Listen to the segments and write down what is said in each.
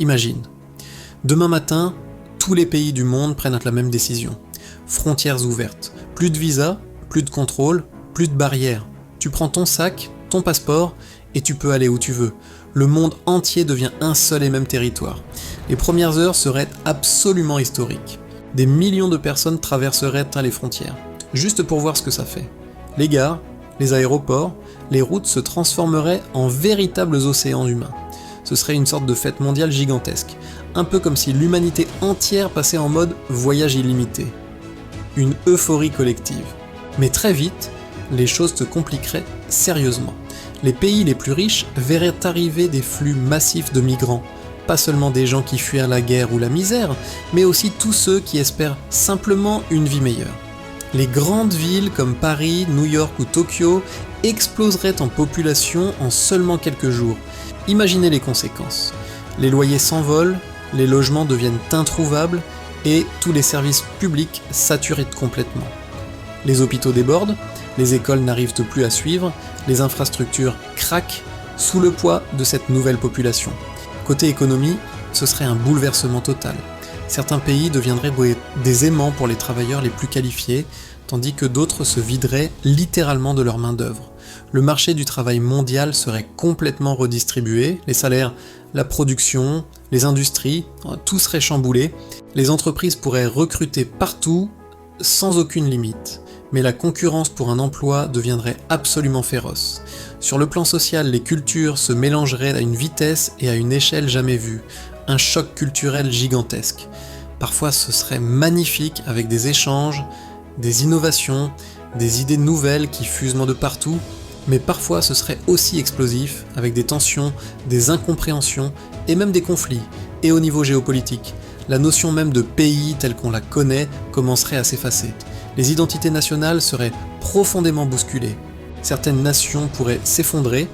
Imagine, demain matin, tous les pays du monde prennent la même décision. Frontières ouvertes, plus de visas, plus de contrôle, plus de barrières. Tu prends ton sac, ton passeport, et tu peux aller où tu veux. Le monde entier devient un seul et même territoire. Les premières heures seraient absolument historiques. Des millions de personnes traverseraient les frontières, juste pour voir ce que ça fait. Les gares, les aéroports, les routes se transformeraient en véritables océans humains. Ce serait une sorte de fête mondiale gigantesque, un peu comme si l'humanité entière passait en mode voyage illimité. Une euphorie collective. Mais très vite, les choses se compliqueraient sérieusement. Les pays les plus riches verraient arriver des flux massifs de migrants, pas seulement des gens qui fuient la guerre ou la misère, mais aussi tous ceux qui espèrent simplement une vie meilleure. Les grandes villes comme Paris, New York ou Tokyo exploseraient en population en seulement quelques jours. Imaginez les conséquences. Les loyers s'envolent, les logements deviennent introuvables et tous les services publics saturés complètement. Les hôpitaux débordent, les écoles n'arrivent plus à suivre, les infrastructures craquent sous le poids de cette nouvelle population. Côté économie, ce serait un bouleversement total. Certains pays deviendraient des aimants pour les travailleurs les plus qualifiés, tandis que d'autres se videraient littéralement de leur main-d'œuvre. Le marché du travail mondial serait complètement redistribué, les salaires, la production, les industries, tout serait chamboulé. Les entreprises pourraient recruter partout, sans aucune limite. Mais la concurrence pour un emploi deviendrait absolument féroce. Sur le plan social, les cultures se mélangeraient à une vitesse et à une échelle jamais vue. Un choc culturel gigantesque. Parfois ce serait magnifique avec des échanges, des innovations, des idées nouvelles qui fusent de partout, mais parfois ce serait aussi explosif avec des tensions, des incompréhensions et même des conflits. Et au niveau géopolitique, la notion même de pays telle qu'on la connaît commencerait à s'effacer. Les identités nationales seraient profondément bousculées. Certaines nations pourraient s'effondrer,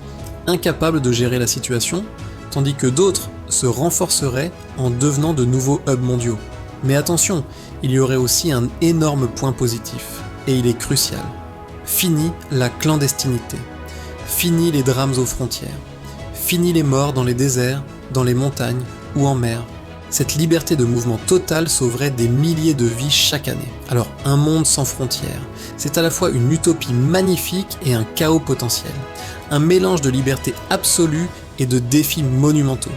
incapables de gérer la situation, tandis que d'autres se renforceraient en devenant de nouveaux hubs mondiaux. Mais attention, il y aurait aussi un énorme point positif, et il est crucial. Fini la clandestinité. Fini les drames aux frontières. Fini les morts dans les déserts, dans les montagnes ou en mer. Cette liberté de mouvement totale sauverait des milliers de vies chaque année. Alors, un monde sans frontières, c'est à la fois une utopie magnifique et un chaos potentiel. Un mélange de liberté absolue et de défis monumentaux.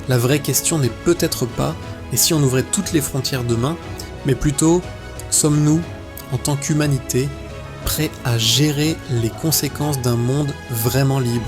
La vraie question n'est peut-être pas « et si on ouvrait toutes les frontières demain ?», mais plutôt « sommes-nous, en tant qu'humanité, prêts à gérer les conséquences d'un monde vraiment libre ?»